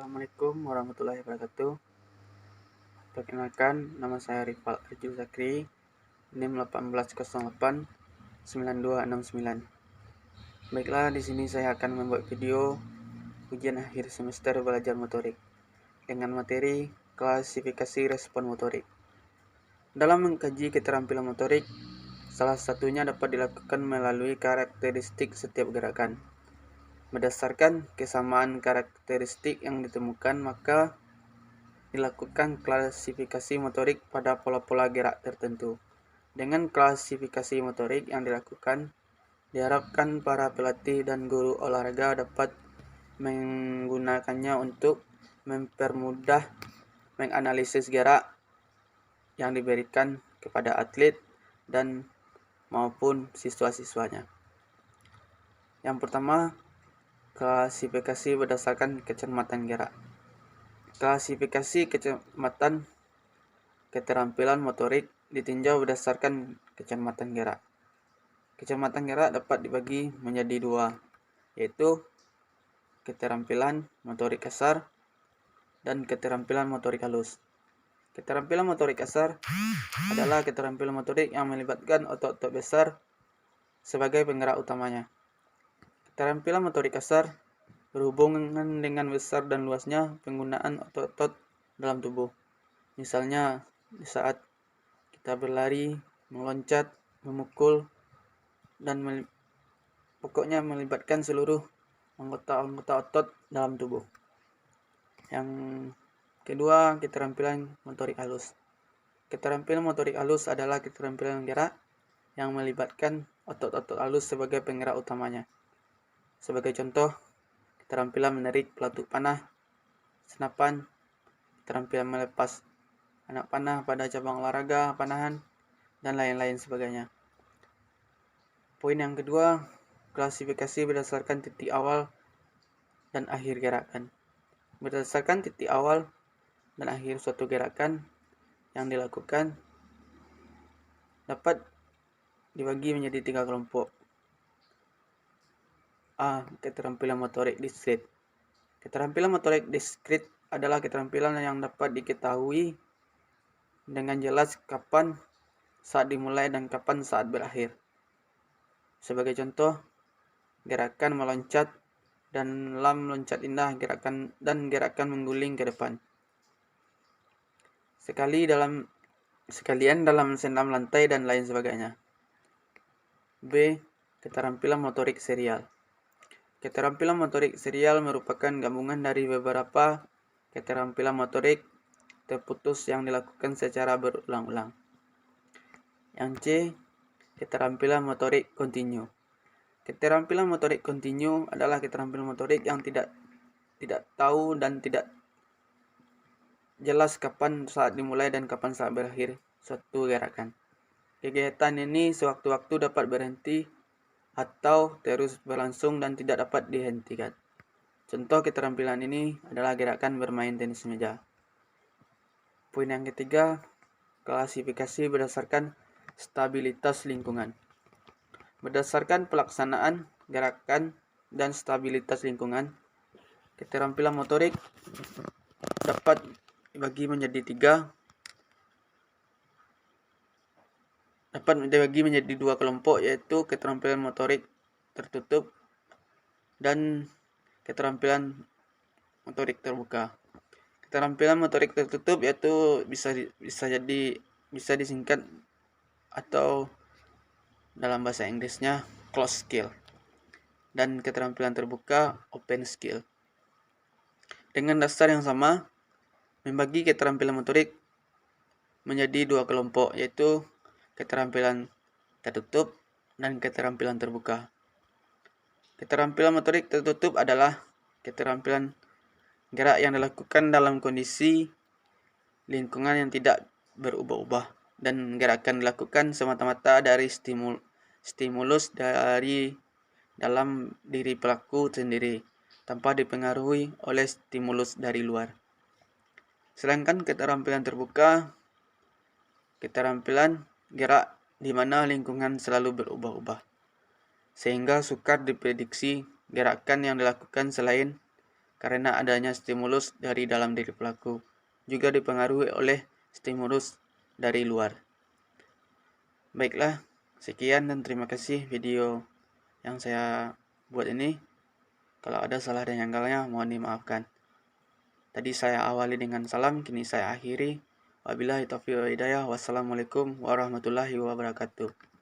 Assalamualaikum warahmatullahi wabarakatuh. Perkenalkan, nama saya Rifal Arjul Zakri, NIM 18089269. Baiklah, di sini saya akan membuat video ujian akhir semester belajar motorik dengan materi klasifikasi respon motorik. Dalam mengkaji keterampilan motorik, salah satunya dapat dilakukan melalui karakteristik setiap gerakan. Berdasarkan kesamaan karakteristik yang ditemukan, maka dilakukan klasifikasi motorik pada pola-pola gerak tertentu. Dengan klasifikasi motorik yang dilakukan, diharapkan para pelatih dan guru olahraga dapat menggunakannya untuk mempermudah menganalisis gerak yang diberikan kepada atlet dan maupun siswa-siswanya. Yang pertama, klasifikasi berdasarkan kecermatan gerak. Klasifikasi kecermatan keterampilan motorik ditinjau berdasarkan kecermatan gerak. Kecermatan gerak dapat dibagi menjadi dua, yaitu keterampilan motorik kasar dan keterampilan motorik halus. Keterampilan motorik kasar adalah keterampilan motorik yang melibatkan otot-otot besar sebagai penggerak utamanya. Keterampilan motorik kasar berhubungan dengan besar dan luasnya penggunaan otot-otot dalam tubuh. Misalnya, di saat kita berlari, meloncat, memukul, dan pokoknya melibatkan seluruh anggota otot dalam tubuh. Yang kedua, keterampilan motorik halus. Keterampilan motorik halus adalah keterampilan gerak yang melibatkan otot-otot halus sebagai penggerak utamanya. Sebagai contoh, keterampilan menarik pelatuk panah, senapan, keterampilan melepas anak panah pada cabang olahraga panahan, dan lain-lain sebagainya. Poin yang kedua, klasifikasi berdasarkan titik awal dan akhir gerakan. Berdasarkan titik awal dan akhir suatu gerakan yang dilakukan dapat dibagi menjadi 3 kelompok. A. Keterampilan motorik diskrit. Keterampilan motorik diskrit adalah keterampilan yang dapat diketahui dengan jelas kapan saat dimulai dan kapan saat berakhir. Sebagai contoh, gerakan meloncat dan meloncat indah, gerakan mengguling ke depan. Sekalian dalam senam lantai dan lain sebagainya. B. Keterampilan motorik serial. Keterampilan motorik serial merupakan gabungan dari beberapa keterampilan motorik terputus yang dilakukan secara berulang-ulang. Yang C. Keterampilan motorik kontinu. Keterampilan motorik kontinu adalah keterampilan motorik yang tidak tahu dan tidak jelas kapan saat dimulai dan kapan saat berakhir suatu gerakan. Kegiatan ini sewaktu-waktu dapat berhenti atau terus berlangsung dan tidak dapat dihentikan. Contoh keterampilan ini adalah gerakan bermain tenis meja. Poin yang ketiga, klasifikasi berdasarkan stabilitas lingkungan. Berdasarkan pelaksanaan gerakan dan stabilitas lingkungan, keterampilan motorik dapat dibagi menjadi 2 kelompok, yaitu keterampilan motorik tertutup dan keterampilan motorik terbuka. Keterampilan motorik tertutup yaitu bisa disingkat atau dalam bahasa Inggrisnya closed skill, dan keterampilan terbuka open skill. Dengan dasar yang sama, membagi keterampilan motorik menjadi 2 kelompok, yaitu keterampilan tertutup dan keterampilan terbuka. Keterampilan motorik tertutup adalah keterampilan gerak yang dilakukan dalam kondisi lingkungan yang tidak berubah-ubah dan gerakan dilakukan semata-mata dari stimulus dari dalam diri pelaku sendiri tanpa dipengaruhi oleh stimulus dari luar. Sedangkan keterampilan terbuka, keterampilan gerak di mana lingkungan selalu berubah-ubah, sehingga sukar diprediksi gerakan yang dilakukan selain karena adanya stimulus dari dalam diri pelaku, juga dipengaruhi oleh stimulus dari luar. Baiklah, sekian dan terima kasih video yang saya buat ini. Kalau ada salah dan janggalnya, mohon dimaafkan. Tadi saya awali dengan salam, kini saya akhiri. Wabillahi taufiq wal hidayah. Wassalamualaikum warahmatullahi wabarakatuh.